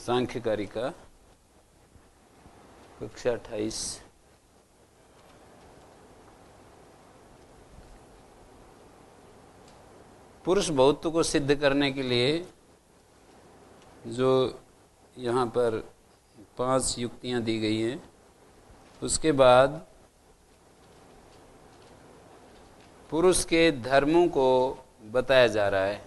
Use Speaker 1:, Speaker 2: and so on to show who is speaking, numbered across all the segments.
Speaker 1: सांख्य कारिका कक्षा 28। पुरुष बहुत्व को सिद्ध करने के लिए जो यहाँ पर 5 युक्तियाँ दी गई हैं, उसके बाद पुरुष के धर्मों को बताया जा रहा है।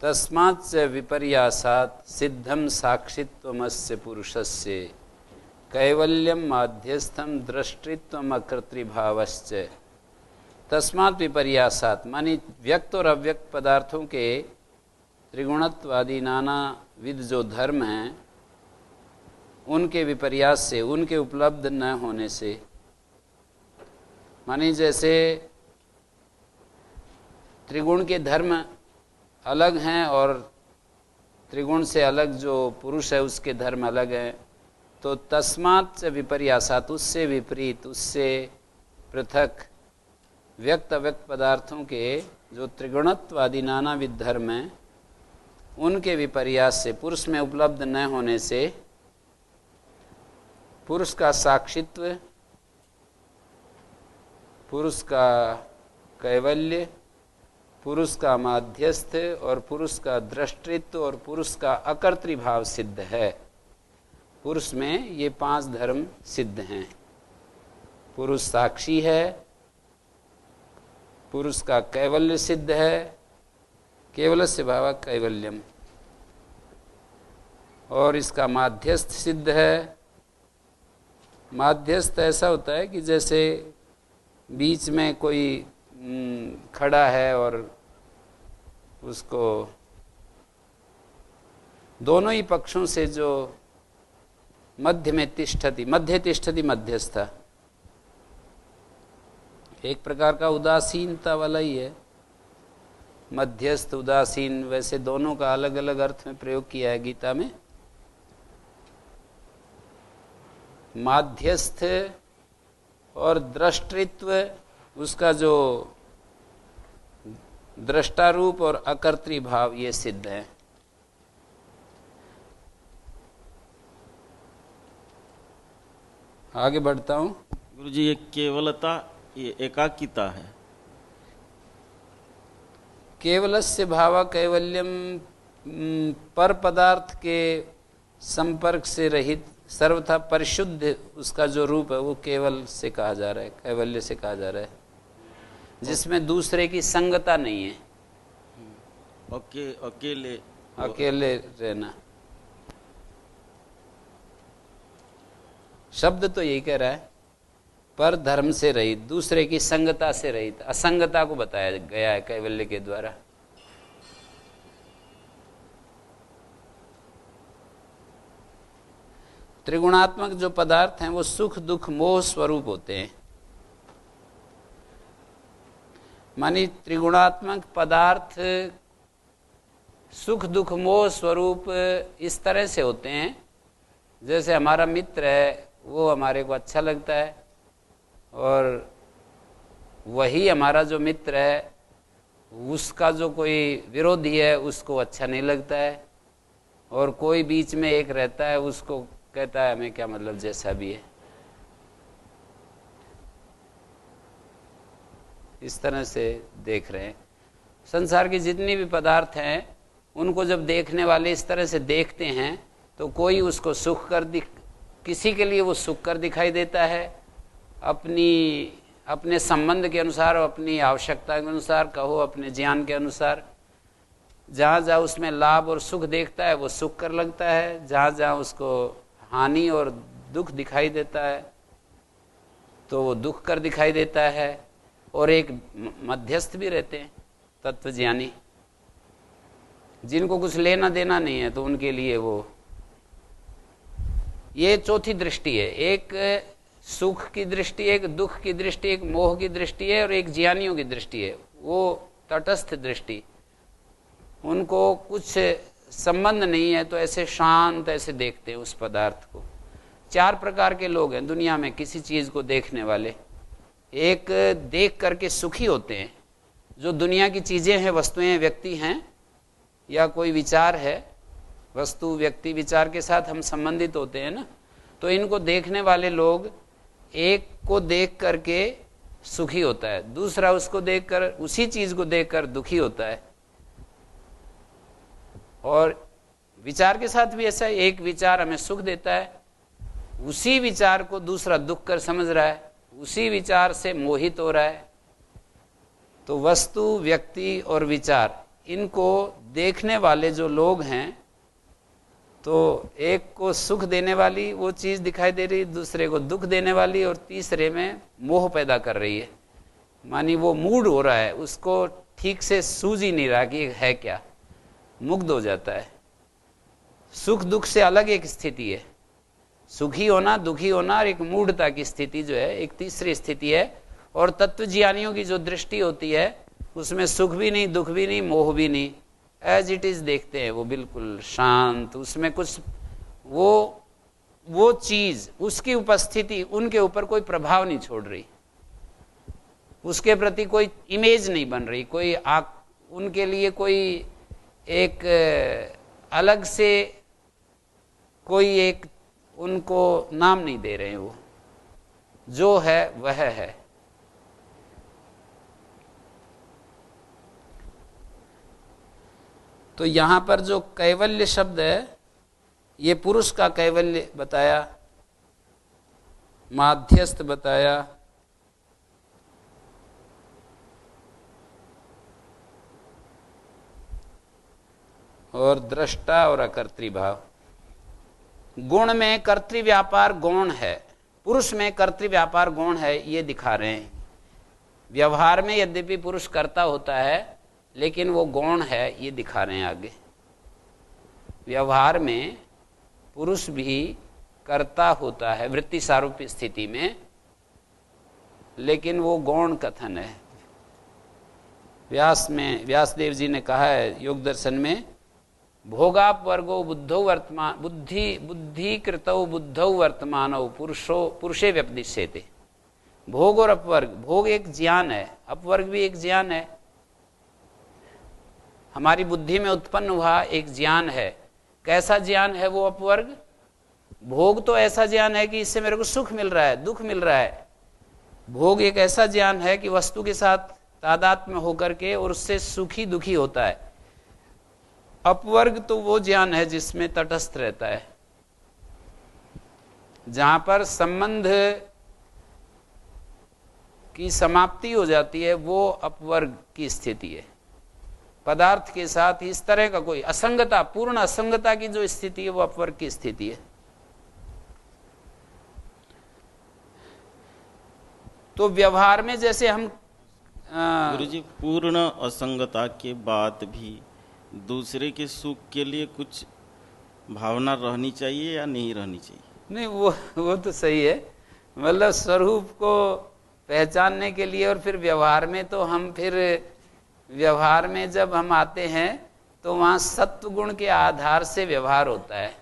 Speaker 1: तस्मात् च विपर्यासात् सिद्धम साक्षित्वमस्य पुरुषस्य कैवल्यम माध्यस्थम दृष्टित्वम अकर्तृभावश्च। तस्मात् विपर्यासात् मानी व्यक्त और अव्यक्त पदार्थों के त्रिगुणत्वादि नाना विध जो धर्म हैं, उनके विपर्यास से, उनके उपलब्ध न होने से। मानी जैसे त्रिगुण के धर्म अलग हैं और त्रिगुण से अलग जो पुरुष है उसके धर्म अलग हैं, तो तस्मात् च विपर्यासात्, उससे विपरीत, उससे पृथक व्यक्त अव्यक्त पदार्थों के जो त्रिगुणत्वादि नानाविध धर्म हैं, उनके विपर्यास से, पुरुष में उपलब्ध न होने से पुरुष का साक्षित्व, पुरुष का कैवल्य, पुरुष का माध्यस्थ और पुरुष का दृष्टित्व और पुरुष का अकर्तृभाव सिद्ध है। पुरुष में ये 5 धर्म सिद्ध हैं। पुरुष साक्षी है, पुरुष का कैवल्य सिद्ध है, केवलस्य भाव कैवल्यम, और इसका माध्यस्थ सिद्ध है। माध्यस्थ ऐसा होता है कि जैसे बीच में कोई खड़ा है और उसको दोनों ही पक्षों से जो मध्य में तिष्ठति, मध्य तिष्ठति मध्यस्था, एक प्रकार का उदासीनता वाला ही है। मध्यस्थ, उदासीन, वैसे दोनों का अलग अलग अर्थ में प्रयोग किया है गीता में। माध्यस्थ और दृष्टित्व, उसका जो दृष्टा रूप और अकर्तृ भाव, ये सिद्ध है। आगे बढ़ता हूं।
Speaker 2: गुरुजी, ये केवलता, ये एकाकीता है।
Speaker 1: केवलस्य भाव कैवल्यम, पर पदार्थ के संपर्क से रहित, सर्वथा परिशुद्ध उसका जो रूप है वो केवल से कहा जा रहा है, कैवल्य से कहा जा रहा है, जिसमें दूसरे की संगता नहीं है। अकेले रहना, शब्द तो यही कह रहा है, पर धर्म से रहित, दूसरे की संगता से रहित, असंगता को बताया गया है कैवल्य के द्वारा। त्रिगुणात्मक जो पदार्थ हैं वो सुख दुख मोह स्वरूप होते हैं। मानी त्रिगुणात्मक पदार्थ सुख दुख मोह स्वरूप इस तरह से होते हैं, जैसे हमारा मित्र है, वो हमारे को अच्छा लगता है, और वही हमारा जो मित्र है उसका जो कोई विरोधी है उसको अच्छा नहीं लगता है, और कोई बीच में एक रहता है, उसको कहता है हमें क्या मतलब, जैसा भी है। इस तरह से देख रहे हैं। संसार के जितने भी पदार्थ हैं उनको जब देखने वाले इस तरह से देखते हैं तो कोई उसको सुख कर किसी के लिए वो सुख कर दिखाई देता है, अपने संबंध के अनुसार, अपनी आवश्यकता के अनुसार, कहो अपने ज्ञान के अनुसार। जहाँ जहाँ उसमें लाभ और सुख देखता है वो सुख कर लगता है, जहाँ जहाँ उसको हानि और दुख दिखाई देता है तो वो दुख कर दिखाई देता है। और एक मध्यस्थ भी रहते हैं तत्वज्ञानी, जिनको कुछ लेना देना नहीं है, तो उनके लिए वो, ये चौथी दृष्टि है। एक सुख की दृष्टि, एक दुख की दृष्टि, एक मोह की दृष्टि है, और एक ज्ञानियों की दृष्टि है, वो तटस्थ दृष्टि। उनको कुछ संबंध नहीं है तो ऐसे शांत ऐसे देखते हैं उस पदार्थ को। 4 प्रकार के लोग हैं दुनिया में किसी चीज को देखने वाले। एक देख करके सुखी होते हैं, जो दुनिया की चीजें हैं, वस्तुएं, व्यक्ति हैं, या कोई विचार है, वस्तु व्यक्ति विचार के साथ हम संबंधित होते हैं ना, तो इनको देखने वाले लोग एक को देख करके सुखी होता है, दूसरा उसको देखकर, उसी चीज को देखकर दुखी होता है। और विचार के साथ भी ऐसा है, एक विचार हमें सुख देता है, उसी विचार को दूसरा दुख कर समझ रहा है, उसी विचार से मोहित हो रहा है। तो वस्तु, व्यक्ति और विचार, इनको देखने वाले जो लोग हैं, तो एक को सुख देने वाली वो चीज दिखाई दे रही, दूसरे को दुख देने वाली, और तीसरे में मोह पैदा कर रही है। मानी वो मूड हो रहा है, उसको ठीक से सूझ ही नहीं रहा कि है क्या, मुग्ध हो जाता है। सुख दुख से अलग एक स्थिति है, सुखी होना, दुखी होना, और एक मूढ़ता की स्थिति जो है एक तीसरी स्थिति है। और तत्वज्ञानियों की जो दृष्टि होती है उसमें सुख भी नहीं, दुख भी नहीं, मोह भी नहीं, एज इट इज देखते हैं, वो बिल्कुल शांत, उसमें कुछ वो चीज, उसकी उपस्थिति उनके ऊपर कोई प्रभाव नहीं छोड़ रही, उसके प्रति कोई इमेज नहीं बन रही, कोई उनके लिए कोई एक अलग से कोई एक उनको नाम नहीं दे रहे हैं, वो जो है वह है। तो यहां पर जो कैवल्य शब्द है, ये पुरुष का कैवल्य बताया, माध्यस्थ बताया, और दृष्टा और अकर्तृभाव। गुण में कर्तृव्यापार गौण है, पुरुष में कर्तृव्यापार गौण है, ये दिखा रहे हैं। व्यवहार में यद्यपि पुरुष कर्ता होता है, लेकिन वो गौण है, ये दिखा रहे हैं आगे। व्यवहार में पुरुष भी कर्ता होता है वृत्ति सारूप्य स्थिति में, लेकिन वो गौण कथन है। व्यासदेव जी ने कहा है योग दर्शन में, भोगापवर्गो बुद्धौ वर्तमान बुद्धि कृतौ बुद्धौ वर्तमानौ पुरुषे व्यपदिश्यते। भोग और अपवर्ग, भोग एक ज्ञान है, अपवर्ग भी एक ज्ञान है, हमारी बुद्धि में उत्पन्न हुआ एक ज्ञान है। कैसा ज्ञान है वो अपवर्ग? भोग तो ऐसा ज्ञान है कि इससे मेरे को सुख मिल रहा है, दुख मिल रहा है। भोग एक ऐसा ज्ञान है कि वस्तु के साथ तादात्म्य होकर के और उससे सुखी दुखी होता है। अपवर्ग तो वो ज्ञान है जिसमें तटस्थ रहता है, जहां पर संबंध की समाप्ति हो जाती है, वो अपवर्ग की स्थिति है। पदार्थ के साथ इस तरह का कोई असंगता, पूर्ण असंगता की जो स्थिति है, वो अपवर्ग की स्थिति है। तो व्यवहार में जैसे हम
Speaker 2: गुरुजी, पूर्ण असंगता के बाद भी दूसरे के सुख के लिए कुछ भावना रहनी चाहिए या नहीं रहनी चाहिए?
Speaker 1: नहीं, वो तो सही है, मतलब स्वरूप को पहचानने के लिए। और फिर व्यवहार में तो हम व्यवहार में जब हम आते हैं तो वहां सत्व गुण के आधार से व्यवहार होता है।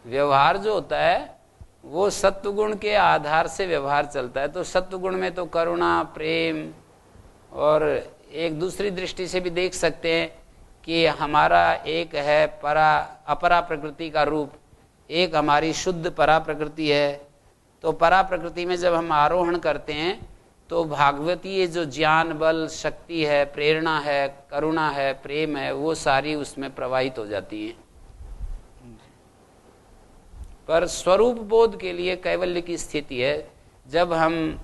Speaker 1: व्यवहार जो होता है वो सत्व गुण के आधार से व्यवहार चलता है। तो सत्व गुण में तो करुणा, प्रेम, और एक दूसरी दृष्टि से भी देख सकते हैं कि हमारा एक है अपरा प्रकृति का रूप, एक हमारी शुद्ध परा प्रकृति है। तो परा प्रकृति में जब हम आरोहण करते हैं तो भागवतीय जो ज्ञान बल शक्ति है, प्रेरणा है, करुणा है, प्रेम है, वो सारी उसमें प्रवाहित हो जाती है। पर स्वरूप बोध के लिए कैवल्य की स्थिति है, जब हम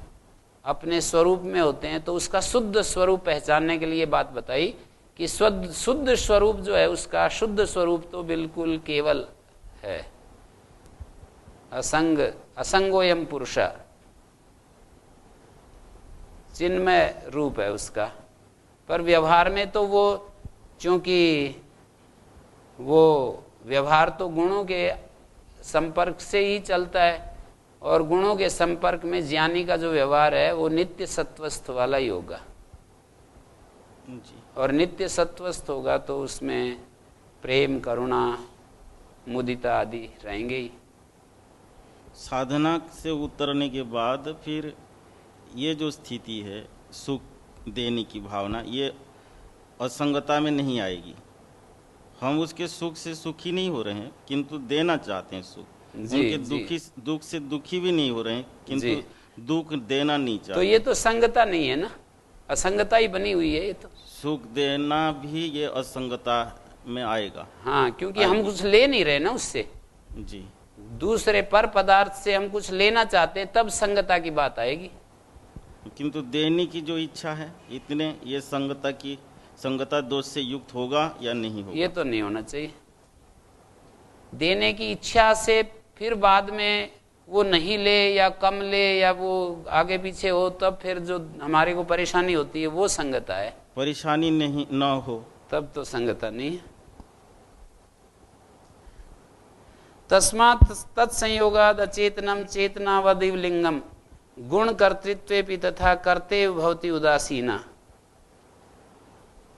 Speaker 1: अपने स्वरूप में होते हैं तो उसका शुद्ध स्वरूप पहचानने के लिए बात बताई कि शुद्ध स्वरूप जो है, उसका शुद्ध स्वरूप तो बिल्कुल केवल है, असंगोयम पुरुष, चिन्मय रूप है उसका। पर व्यवहार में तो वो, चूंकि वो व्यवहार तो गुणों के संपर्क से ही चलता है, और गुणों के संपर्क में ज्ञानी का जो व्यवहार है वो नित्य सत्वस्थ वाला ही होगा। और नित्य सत्वस्थ होगा तो उसमें प्रेम, करुणा, मुदिता आदि रहेंगे ही।
Speaker 2: साधना से उतरने के बाद फिर ये जो स्थिति है सुख देने की भावना, ये असंगता में नहीं आएगी। हम उसके सुख से सुखी नहीं हो रहे हैं किंतु देना चाहते हैं सुख, उनके दुख से दुखी भी नहीं हो रहे हैं किंतु दुख देना नहीं चाहते।
Speaker 1: तो ये तो संगता नहीं है ना, असंगता ही बनी हुई है ये तो।
Speaker 2: सुख देना भी ये असंगता में आएगा।
Speaker 1: हाँ, क्योंकि हम कुछ ले नहीं रहे ना उससे
Speaker 2: जी,
Speaker 1: दूसरे पर पदार्थ से हम कुछ लेना चाहते हैं, तब संगता की बात आएगी।
Speaker 2: किंतु देने की जो इच्छा है इतने, ये संगता दोष से युक्त होगा या नहीं होगा?
Speaker 1: ये तो नहीं होना चाहिए। देने की इच्छा से फिर बाद में वो नहीं ले या कम ले या वो आगे पीछे हो, तब फिर जो हमारे को परेशानी होती है वो संगता है।
Speaker 2: परेशानी नहीं न हो
Speaker 1: तब तो संगता नहीं है। तस्मात् तत्संयोगाद अचेतनम चेतनावदिव लिंगम गुण कर्तृत्वेपि तथा कर्तेव भवति उदासीना।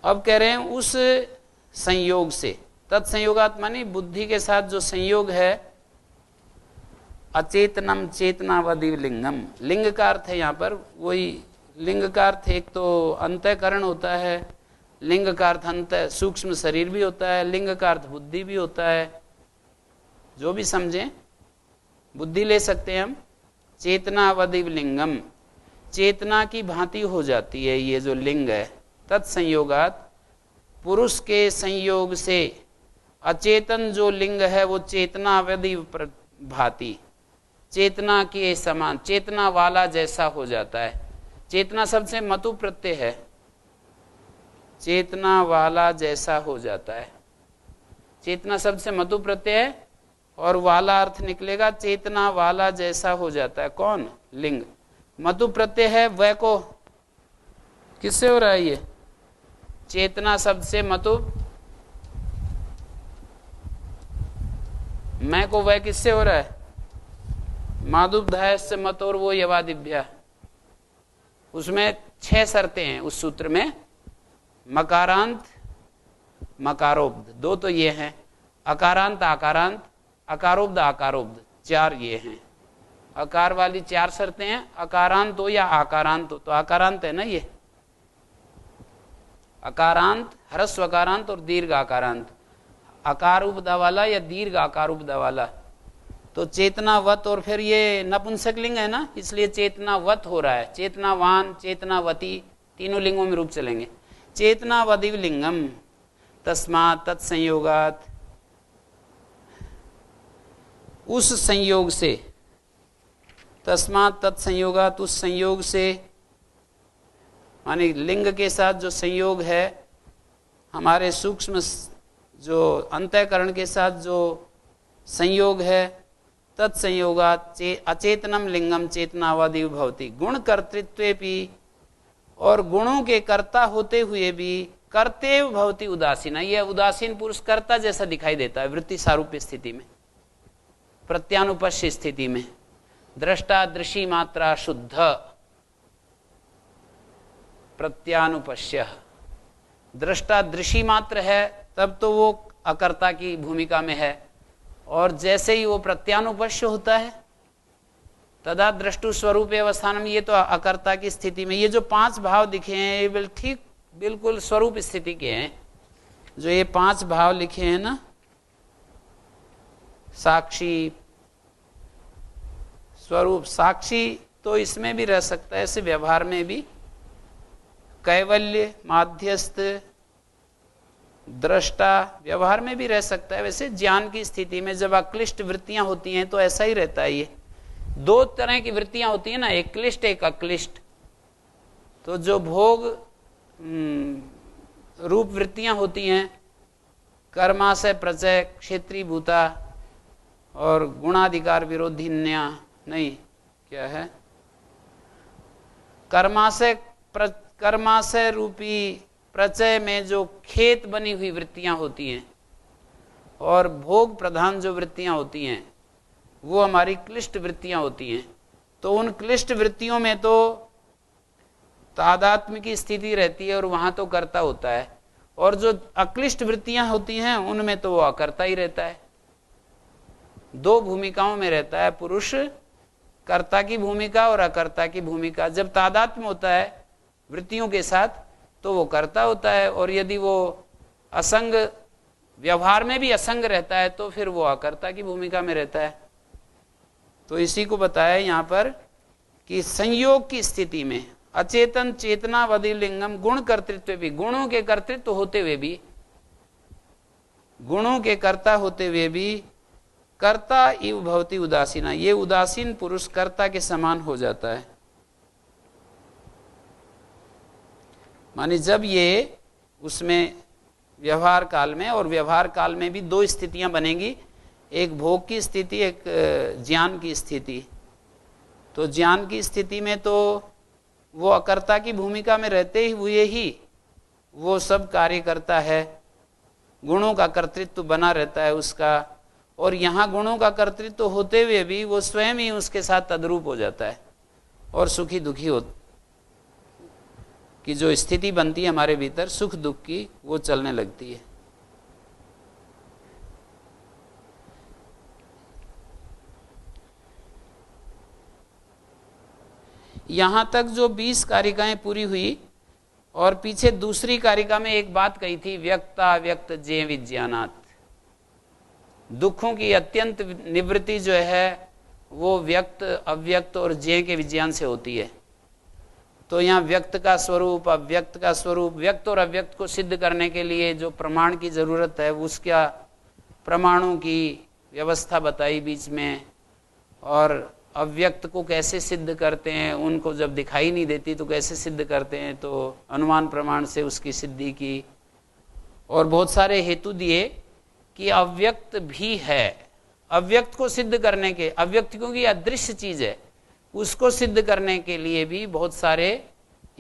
Speaker 1: अब कह रहे हैं उस संयोग से, तत्संयोगात मानी बुद्धि के साथ जो संयोग है, अचेतनम चेतनावदिव लिंगम, लिंग का अर्थ है यहाँ पर वही, लिंग का अर्थ एक तो अंतःकरण होता है, लिंग का अर्थ अंत सूक्ष्म शरीर भी होता है, लिंग का अर्थ बुद्धि भी होता है, जो भी समझें बुद्धि ले सकते हैं हम। चेतनावदिव लिंगम, चेतना की भांति हो जाती है ये जो लिंग है। तत्संयोगात, पुरुष के संयोग से अचेतन जो लिंग है वो चेतनावदिव भांति, चेतना के समान, चेतना वाला जैसा हो जाता है। चेतना शब्द से मतु प्रत्यय है, चेतना वाला जैसा हो जाता है। चेतना शब्द से मतु प्रत्यय है और वाला अर्थ निकलेगा, चेतना वाला जैसा हो जाता है। कौन? लिंग। मतु प्रत्यय है, वह को किससे हो रहा है ये? चेतना शब्द से मतु, मैं को वह किससे हो रहा है? मादुपधाय से मत और वो यवादिभ्या। उसमें 6 शर्तें हैं उस सूत्र में, मकारांत मकारोब्ध 2 तो ये हैं, अकारांत आकारांत, अकारोब्ध आकारोब्ध 4 ये हैं। अकार वाली 4 शर्तें हैं, अकारांत हो या आकारांत हो। तो आकारांत है ना ये, अकारांत, ह्रस्व अकारांत और दीर्घ आकारांत, आकार उपदा वाला या दीर्घ आकार उपदा वाला। तो चेतनावत, और फिर ये नपुंसक लिंग है ना, इसलिए चेतनावत हो रहा है। चेतनावान, चेतनावती, तीनों लिंगों में रूप चलेंगे। चेतनावदिव लिंगम तस्मात् तत्संयोगात, उस संयोग से, तस्मात् तत्संयोगात, उस संयोग से माने लिंग के साथ जो संयोग है, हमारे सूक्ष्म जो अंतःकरण के साथ जो संयोग है, तत्संयोगात अचेतनम लिंगम चेतनावादिव भवति गुण कर्तृत्वेपि, और गुणों के कर्ता होते हुए भी कर्तेव भवति उदासीना, यह उदासीन पुरुष कर्ता जैसा दिखाई देता है वृत्ति सारूप्य स्थिति में, प्रत्यानुपश्य स्थिति में। दृष्टा दृशी मात्रा शुद्ध प्रत्यानुपश्य, दृष्टा दृशी मात्र है तब तो वो अकर्ता की भूमिका में है, और जैसे ही वो प्रत्यानुपश्य होता है तदा दृष्टु स्वरूप अवस्थान में, ये तो अकर्ता की स्थिति में। ये जो 5 भाव दिखे हैं ये ठीक बिल्कुल स्वरूप स्थिति के हैं। जो ये 5 भाव लिखे हैं ना, साक्षी, स्वरूप, साक्षी तो इसमें भी रह सकता है, ऐसे व्यवहार में भी, कैवल्य, माध्यस्थ, दृष्टा व्यवहार में भी रह सकता है। वैसे ज्ञान की स्थिति में जब अक्लिष्ट वृत्तियां होती हैं तो ऐसा ही रहता है। ये 2 तरह की वृत्तियां होती हैं ना, एक क्लिष्ट एक अक्लिष्ट। तो जो भोग रूप वृत्तियां होती हैं, कर्माशय प्रचय क्षेत्रीय भूता और गुणाधिकार विरोधिन्या, नहीं क्या है, कर्माशय रूपी प्रचय में जो खेत बनी हुई वृत्तियां होती हैं और भोग प्रधान जो वृत्तियां होती हैं वो हमारी क्लिष्ट वृत्तियां होती हैं। तो उन क्लिष्ट वृत्तियों में तो तादात्म्य की स्थिति रहती है और वहां तो कर्ता होता है, और जो अक्लिष्ट वृत्तियां होती हैं उनमें तो वो अकर्ता ही रहता है। 2 भूमिकाओं में रहता है पुरुष, कर्ता की भूमिका और अकर्ता की भूमिका। जब तादात्म्य होता है वृत्तियों के साथ तो वो कर्ता होता है, और यदि वो असंग, व्यवहार में भी असंग रहता है तो फिर वो अकर्ता की भूमिका में रहता है। तो इसी को बताया यहाँ पर कि संयोग की स्थिति में अचेतन चेतनावधि लिंगम गुण कर्तृत्व भी, गुणों के कर्तृत्व होते हुए भी, गुणों के कर्ता होते हुए भी कर्ता इव भवति उदासीना, ये उदासीन पुरुष कर्ता के समान हो जाता है। माने जब ये उसमें व्यवहार काल में, और व्यवहार काल में भी दो स्थितियां बनेंगी, एक भोग की स्थिति, एक ज्ञान की स्थिति। तो ज्ञान की स्थिति में तो वो अकर्ता की भूमिका में रहते हुए ही वो सब कार्य करता है, गुणों का कर्तृत्व बना रहता है उसका, और यहाँ गुणों का कर्तृत्व होते हुए भी वो स्वयं ही उसके साथ तद्रूप हो जाता है, और सुखी दुखी हो की जो स्थिति बनती है हमारे भीतर सुख दुख की, वो चलने लगती है। यहां तक जो 20 कारिकाएं पूरी हुई, और पीछे दूसरी कारिका में एक बात कही थी, व्यक्ता व्यक्त जे विज्ञानात्, दुखों की अत्यंत निवृत्ति जो है वो व्यक्त अव्यक्त और जे के विज्ञान से होती है। तो यहाँ व्यक्त का स्वरूप, अव्यक्त का स्वरूप, व्यक्त और अव्यक्त को सिद्ध करने के लिए जो प्रमाण की जरूरत है उसका प्रमाणों की व्यवस्था बताई बीच में, और अव्यक्त को कैसे सिद्ध करते हैं, उनको जब दिखाई नहीं देती तो कैसे सिद्ध करते हैं, तो अनुमान प्रमाण से उसकी सिद्धि की, और बहुत सारे हेतु दिए कि अव्यक्त भी है। अव्यक्त को सिद्ध करने के, अव्यक्त क्योंकि अदृश्य चीज है, उसको सिद्ध करने के लिए भी बहुत सारे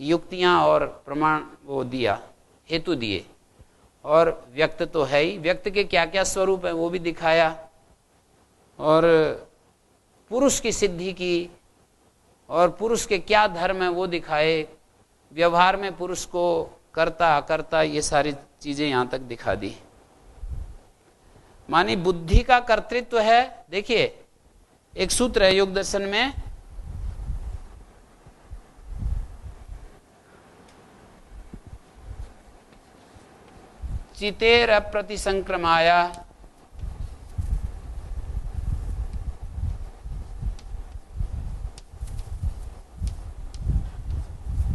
Speaker 1: युक्तियां और प्रमाण वो दिया, हेतु दिए। और व्यक्त तो है ही, व्यक्त के क्या क्या स्वरूप है वो भी दिखाया, और पुरुष की सिद्धि की, और पुरुष के क्या धर्म है वो दिखाए, व्यवहार में पुरुष को कर्ता अकर्ता ये सारी चीजें यहां तक दिखा दी। मानी बुद्धि का कर्तृत्व है। देखिए एक सूत्र है योग दर्शन में, चितेर अप्रतिसंक्रमाया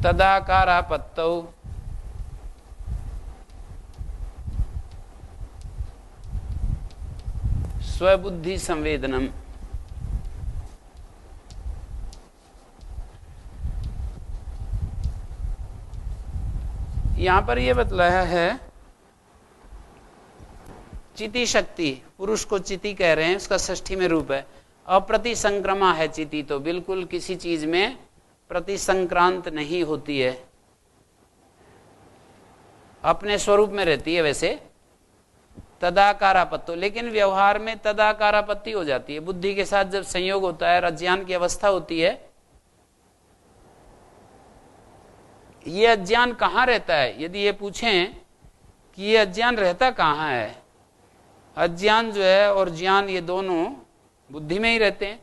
Speaker 1: तदाकारापत्तौ स्वबुद्धि संवेदनम। यहां पर यह बतलाया है चिति शक्ति, पुरुष को चिति कह रहे हैं, उसका षष्ठी में रूप है। अप्रतिसंक्रमा है चिति, तो बिल्कुल किसी चीज में प्रतिसंक्रांत नहीं होती है, अपने स्वरूप में रहती है वैसे। तदाकारापत्तो, लेकिन व्यवहार में तदाकारापत्ति हो जाती है, बुद्धि के साथ जब संयोग होता है, अज्ञान की अवस्था होती है। ये अज्ञान कहाँ रहता है, यदि ये पूछें कि ये अज्ञान रहता कहाँ है, अज्ञान जो है और ज्ञान ये दोनों बुद्धि में ही रहते हैं।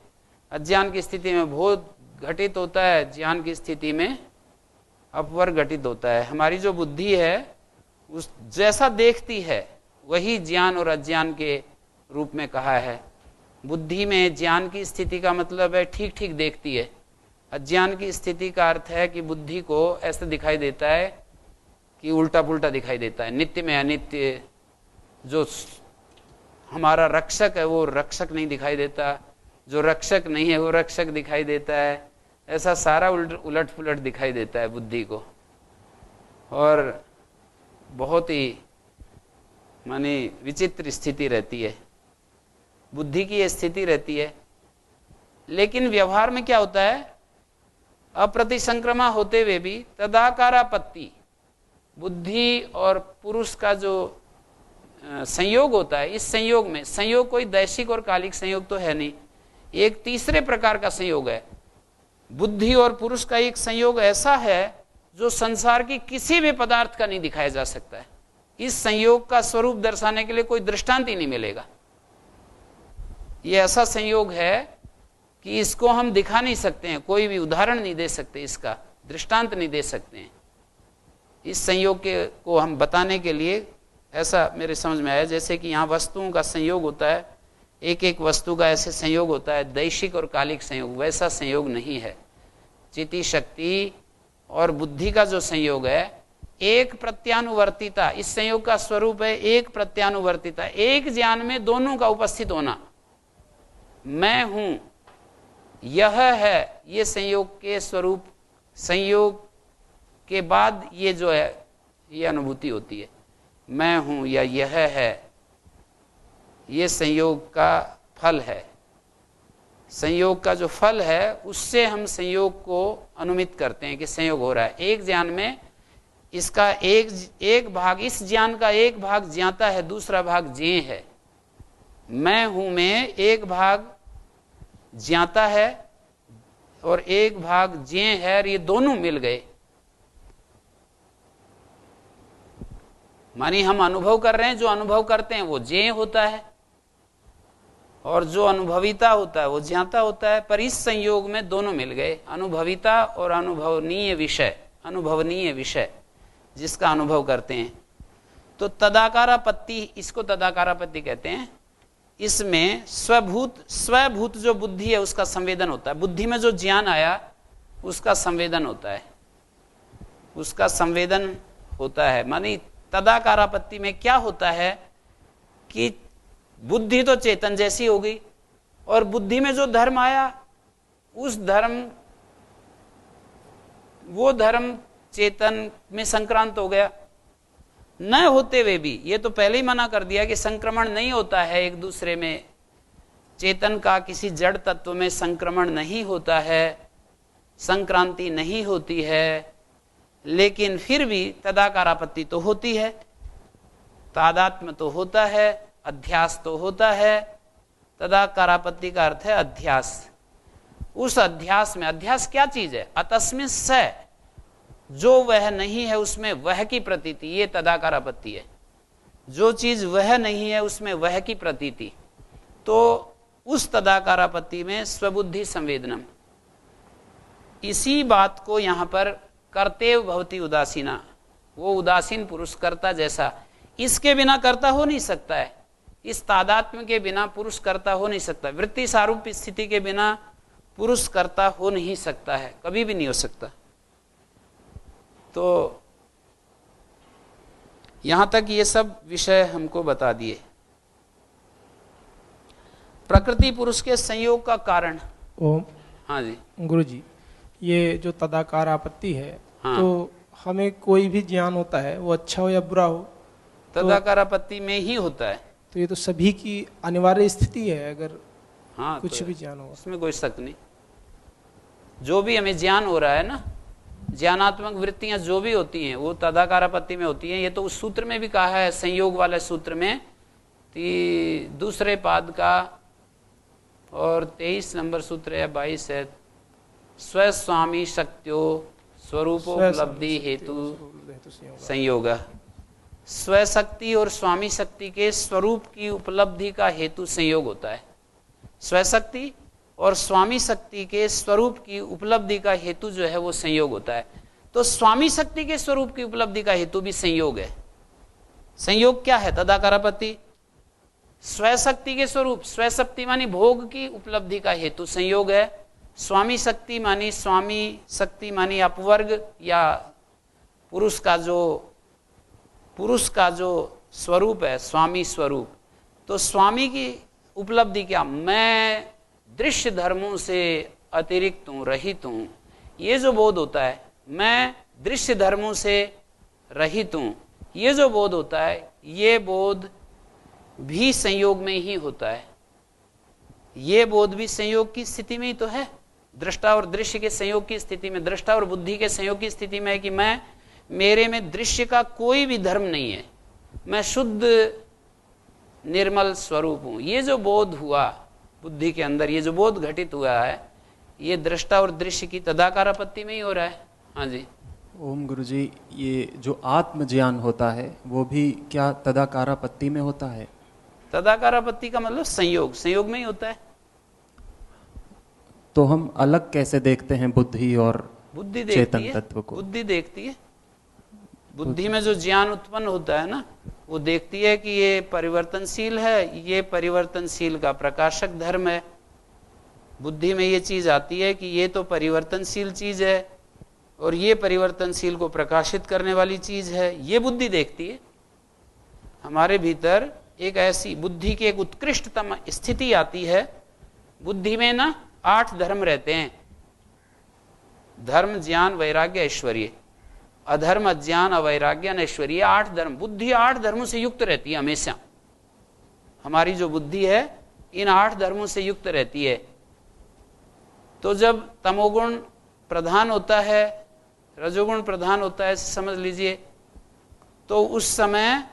Speaker 1: अज्ञान की स्थिति में बहुत घटित होता है, ज्ञान की स्थिति में अपवर घटित होता है। हमारी जो बुद्धि है उस जैसा देखती है वही ज्ञान और अज्ञान के रूप में कहा है। बुद्धि में ज्ञान की स्थिति का मतलब है ठीक ठीक देखती है, अज्ञान की स्थिति का अर्थ है कि बुद्धि को ऐसा दिखाई देता है कि उल्टा पुल्टा दिखाई देता है, नित्य में अनित्य। जो हमारा रक्षक है वो रक्षक नहीं दिखाई देता, जो रक्षक नहीं है वो रक्षक दिखाई देता है। ऐसा सारा उलट पुलट दिखाई देता है बुद्धि को, और बहुत ही माने विचित्र स्थिति रहती है, बुद्धि की ये स्थिति रहती है। लेकिन व्यवहार में क्या होता है, अप्रतिसंक्रमा होते हुए भी तदाकारापत्ति, बुद्धि और पुरुष का जो संयोग होता है, इस संयोग में, संयोग कोई दैशिक और कालिक संयोग तो है नहीं, एक तीसरे प्रकार का संयोग है। बुद्धि और पुरुष का एक संयोग ऐसा है जो संसार की किसी भी पदार्थ का नहीं दिखाया जा सकता है। इस संयोग का स्वरूप दर्शाने के लिए कोई दृष्टांत ही नहीं मिलेगा। ये ऐसा संयोग है कि इसको हम दिखा नहीं सकते हैं, कोई भी उदाहरण नहीं दे सकते, इसका दृष्टांत नहीं दे सकते हैं। इस संयोग के को हम बताने के लिए ऐसा मेरे समझ में आया, जैसे कि यहाँ वस्तुओं का संयोग होता है, एक एक वस्तु का ऐसे संयोग होता है, दैशिक और कालिक संयोग, वैसा संयोग नहीं है। चिति शक्ति और बुद्धि का जो संयोग है, एक प्रत्यानुवर्तिता, इस संयोग का स्वरूप है एक प्रत्यानुवर्तिता, एक ज्ञान में दोनों का उपस्थित होना। मैं हूं, यह है, ये संयोग के स्वरूप, संयोग के बाद ये जो है ये अनुभूति होती है। मैं हूं या यह है, ये संयोग का फल है। संयोग का जो फल है उससे हम संयोग को अनुमित करते हैं कि संयोग हो रहा है। एक ज्ञान में इसका एक भाग, इस ज्ञान का एक भाग ज्ञाता है, दूसरा भाग ज्ञेय है। मैं हूं में एक भाग ज्ञाता है और एक भाग ज्ञेय है, और ये दोनों मिल गए। मानी हम अनुभव कर रहे हैं, जो अनुभव करते हैं वो ज्ञेय होता है और जो अनुभविता होता है वो ज्ञाता होता है। पर इस संयोग में दोनों मिल गए, अनुभविता और अनुभवनीय विषय, अनुभवनीय विषय जिसका अनुभव करते हैं। तो तदाकारापत्ति, इसको तदाकारापत्ति कहते हैं। इसमें स्वभूत जो बुद्धि है उसका संवेदन होता है। बुद्धि में जो ज्ञान आया उसका संवेदन होता है, उसका संवेदन होता है। मानी तदाकारापत्ति में क्या होता है कि बुद्धि तो चेतन जैसी हो गई, और बुद्धि में जो धर्म आया उस धर्म, वो धर्म चेतन में संक्रांत हो गया। न होते हुए भी, ये तो पहले ही मना कर दिया कि संक्रमण नहीं होता है एक दूसरे में, चेतन का किसी जड़ तत्व में संक्रमण नहीं होता है, संक्रांति नहीं होती है। लेकिन फिर भी तदाकारापत्ति तो होती है, तादात्म्य तो होता है, अध्यास तो होता है। तदाकारापत्ति का अर्थ है अध्यास। उस अध्यास में, अध्यास क्या चीज है? अतस्मिन् स, जो वह नहीं है उसमें वह की प्रतीति, ये तदाकारापत्ति है। जो चीज वह नहीं है उसमें वह की प्रतीति। तो उस तदाकारापत्ति में स्वबुद्धि संवेदनम, इसी बात को यहां पर कर्तेव भवति उदासीना, वो उदासीन पुरुष कर्ता जैसा, इसके बिना कर्ता हो नहीं सकता है। इस तादात्म्य के बिना पुरुष कर्ता हो नहीं सकता। वृत्ति सारूप स्थिति के बिना पुरुष कर्ता हो नहीं सकता है, कभी भी नहीं हो सकता। तो यहां तक ये सब विषय हमको बता दिए। प्रकृति पुरुष के संयोग का कारण।
Speaker 3: ओम।
Speaker 1: हाँ जी
Speaker 3: गुरु जी, ये जो तदाकार आपत्ति है,
Speaker 1: हाँ।
Speaker 3: तो हमें कोई भी ज्ञान होता है वो अच्छा हो या बुरा हो,
Speaker 1: तदाकारापत्ति में ही होता है।
Speaker 3: तो ये तो सभी की अनिवार्य स्थिति है। अगर
Speaker 1: हाँ,
Speaker 3: कुछ
Speaker 1: तो
Speaker 3: भी ज्ञान हो,
Speaker 1: उसमें कोई शक नहीं। जो भी हमें ज्ञान हो रहा है ना, ज्ञानात्मक वृत्तियां जो भी होती हैं वो तदाकारापत्ति में होती हैं। ये तो उस सूत्र में भी कहा है, संयोग वाले सूत्र में, दूसरे पाद का और 23 नंबर सूत्र है, 22 है। स्वस्वामी शक्त्यो स्वरूपोपलब्धि हेतु संयोग। स्वशक्ति और स्वामी शक्ति के स्वरूप की उपलब्धि का हेतु संयोग होता है। स्वशक्ति और स्वामी शक्ति के स्वरूप की उपलब्धि का हेतु जो है वो संयोग होता है। तो स्वामी शक्ति के स्वरूप की उपलब्धि का हेतु भी संयोग है। संयोग क्या है? तदाकारापत्ति। स्वशक्ति के स्वरूप, स्वशक्ति मानी भोग की उपलब्धि का हेतु संयोग है। स्वामी शक्ति मानी अपवर्ग या पुरुष का जो स्वरूप है, स्वामी स्वरूप। तो स्वामी की उपलब्धि क्या? मैं दृश्य धर्मों से अतिरिक्त हूं, रहित हूं। ये जो बोध होता है, मैं दृश्य धर्मों से रहित हूं, ये जो बोध होता है, ये बोध भी संयोग में ही होता है। ये बोध भी संयोग की स्थिति में ही तो है। दृष्टा और दृश्य के संयोग की स्थिति में, दृष्टा और बुद्धि के संयोग की स्थिति में है कि मेरे में दृश्य का कोई भी धर्म नहीं है, मैं शुद्ध निर्मल स्वरूप हूं। ये जो बोध हुआ बुद्धि के अंदर, ये जो बोध घटित हुआ है, ये दृष्टा और दृश्य की तदाकारापत्ति में ही हो रहा है। हाँ जी
Speaker 4: ओम गुरुजी, ये जो आत्मज्ञान होता है वो भी क्या तदाकारापत्ति में होता है?
Speaker 1: तदाकारापत्ति का मतलब संयोग में ही होता है।
Speaker 4: तो हम अलग कैसे देखते हैं बुद्धि और
Speaker 1: बुद्धि
Speaker 4: चेतन
Speaker 1: देखती है,
Speaker 4: तत्व को?
Speaker 1: बुद्धि देखती है। बुद्धि में जो ज्ञान उत्पन्न होता है ना, वो देखती है कि ये परिवर्तनशील है, ये परिवर्तनशील का प्रकाशक धर्म है। बुद्धि में ये चीज आती है कि ये तो परिवर्तनशील चीज है और ये परिवर्तनशील को प्रकाशित करने वाली चीज है, ये बुद्धि देखती है। हमारे भीतर एक ऐसी बुद्धि की एक उत्कृष्टतम स्थिति आती है। बुद्धि में ना 8 धर्म रहते हैं, धर्म, ज्ञान, वैराग्य, ऐश्वर्य। अधर्म, अज्ञान, अवैराग्य, ऐश्वर्य, 8 धर्म। बुद्धि 8 धर्मों से युक्त रहती है हमेशा। हमारी जो बुद्धि है इन 8 धर्मों से युक्त रहती है। तो जब तमोगुण प्रधान होता है, रजोगुण प्रधान होता है, समझ लीजिए, तो उस समय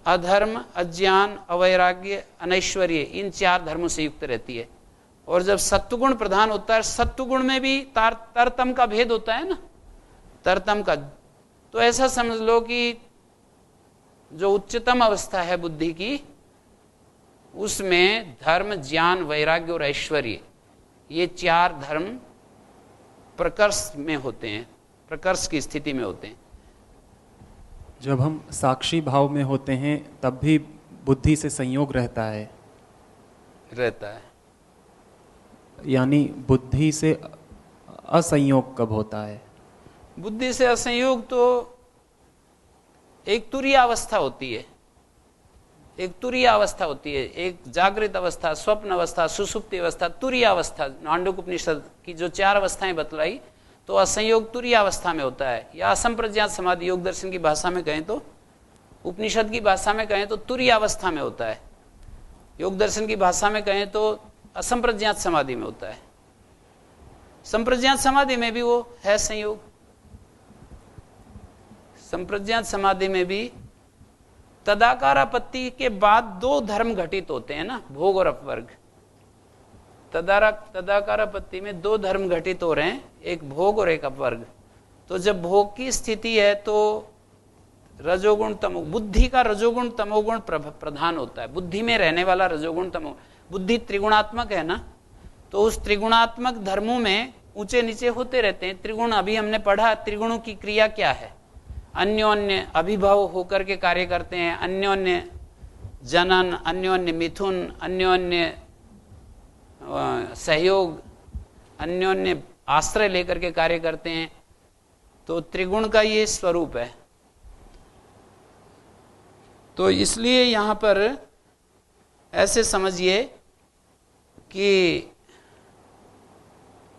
Speaker 1: अधर्म, अज्ञान, अवैराग्य, अनैश्वर्य इन 4 धर्मों से युक्त रहती है। और जब सत्वगुण प्रधान होता है, सत्वगुण में भी तरतम का भेद होता है ना, तरतम का। तो ऐसा समझ लो कि जो उच्चतम अवस्था है बुद्धि की, उसमें धर्म, ज्ञान, वैराग्य और ऐश्वर्य, ये 4 धर्म प्रकर्ष में होते हैं, प्रकर्ष की स्थिति में होते हैं।
Speaker 4: जब हम साक्षी भाव में होते हैं तब भी बुद्धि से संयोग रहता है। यानी बुद्धि से असंयोग कब होता है?
Speaker 1: बुद्धि से असंयोग तो एक तुरीय अवस्था होती है, एक तुरीय अवस्था होती है, एक जागृत अवस्था, स्वप्न अवस्था, सुषुप्ति अवस्था, तुरीय अवस्था। मांडूक्योपनिषद की जो 4 अवस्थाएं बतलाई, तो असंयोग तुरीय अवस्था में होता है, या असंप्रज्ञात समाधि, योग दर्शन की भाषा में कहें तो, उपनिषद की भाषा में कहें तो तुरीय अवस्था में होता है, योग दर्शन की भाषा में कहें तो असंप्रज्ञात समाधि में होता है। संप्रज्ञात समाधि में भी वो है संयोग। संप्रज्ञात समाधि में भी तदाकारापत्ति के बाद 2 धर्म घटित होते हैं ना, भोग और अपवर्ग। तदाकारापत्ति में 2 धर्म घटित हो रहे हैं, एक भोग और एक अपवर्ग। तो जब भोग की स्थिति है तो रजोगुण तमो, बुद्धि का रजोगुण तमोगुण प्रधान होता है। बुद्धि में रहने वाला रजोगुण तमो, बुद्धि त्रिगुणात्मक है ना, तो उस त्रिगुणात्मक धर्मों में ऊंचे नीचे होते रहते हैं। त्रिगुण अभी हमने पढ़ा, त्रिगुणों की क्रिया क्या है, अन्योन्य अभिभाव होकर के कार्य करते हैं, अन्योन्य जनन, अन्योन्य मिथुन, अन्योन्य सहयोग, अन्योन्य आश्रय लेकर के कार्य करते हैं। तो त्रिगुण का ये स्वरूप है। तो इसलिए यहां पर ऐसे समझिए कि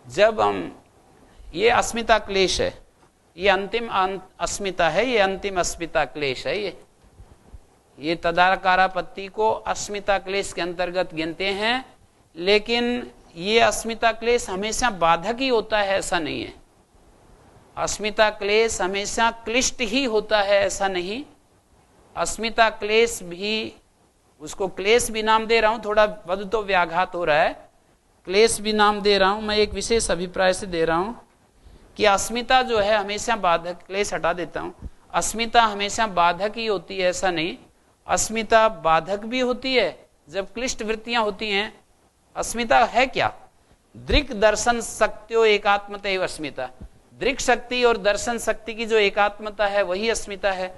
Speaker 1: जब हम, ये अस्मिता क्लेश है, ये अंतिम अस्मिता है, ये अंतिम अस्मिता क्लेश है। ये तदाकारापत्ति को अस्मिता क्लेश के अंतर्गत गिनते हैं, लेकिन ये अस्मिता क्लेश हमेशा बाधक ही होता है ऐसा नहीं है। अस्मिता क्लेश हमेशा क्लिष्ट ही होता है ऐसा नहीं। अस्मिता क्लेश भी, उसको क्लेश भी नाम दे रहा हूं, थोड़ा वध तो व्याघात हो रहा है, क्लेश भी नाम दे रहा हूं, मैं एक विशेष अभिप्राय से दे रहा हूं कि अस्मिता जो है हमेशा बाधक, क्लेश हटा देता हूं, अस्मिता हमेशा बाधक ही होती है ऐसा नहीं। अस्मिता बाधक भी होती है जब क्लिष्ट वृत्तियां होती हैं। अस्मिता है क्या? दृक् दर्शन शक्तियों एकात्मता अस्मिता। दृक् शक्ति और दर्शन शक्ति की जो एकात्मता है वही अस्मिता है।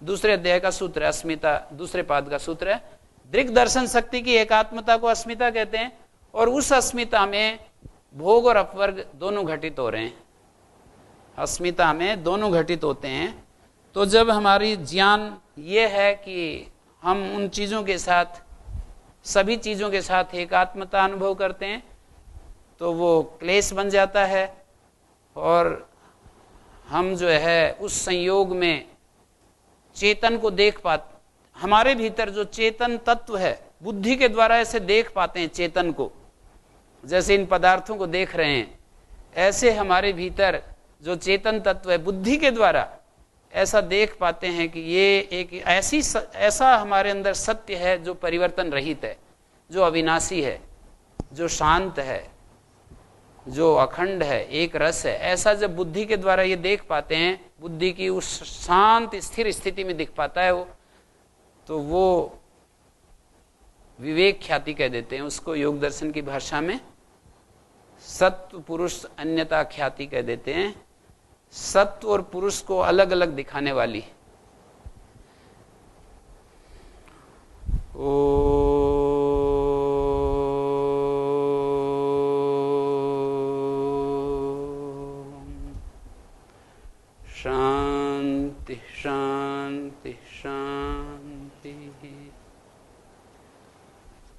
Speaker 1: दूसरे अध्याय का सूत्र है अस्मिता, दूसरे पाद का सूत्र है। दृक् दर्शन शक्ति की एकात्मता को अस्मिता कहते हैं, और उस अस्मिता में भोग और अपवर्ग दोनों घटित हो रहे हैं। अस्मिता में दोनों घटित होते हैं। तो जब हमारी ज्ञान ये है कि हम उन चीजों के साथ, सभी चीजों के साथ एकात्मता अनुभव करते हैं, तो वो क्लेश बन जाता है, और हम जो है उस संयोग में चेतन को देख पाते, हमारे भीतर जो चेतन तत्व है, बुद्धि के द्वारा ऐसे देख पाते हैं चेतन को, जैसे इन पदार्थों को देख रहे हैं, ऐसे हमारे भीतर जो चेतन तत्व है बुद्धि के द्वारा ऐसा देख पाते हैं कि ये एक ऐसा हमारे अंदर सत्य है जो परिवर्तन रहित है, जो अविनाशी है, जो शांत है, जो अखंड है, एक रस है। ऐसा जब बुद्धि के द्वारा ये देख पाते हैं, बुद्धि की उस शांत स्थिर स्थिति में दिख पाता है वो, तो वो विवेक ख्याति कह देते हैं उसको, योग दर्शन की भाषा में सत्व पुरुष अन्यता ख्याति कह देते हैं। सत्व और पुरुष को अलग अलग दिखाने वाली। ओ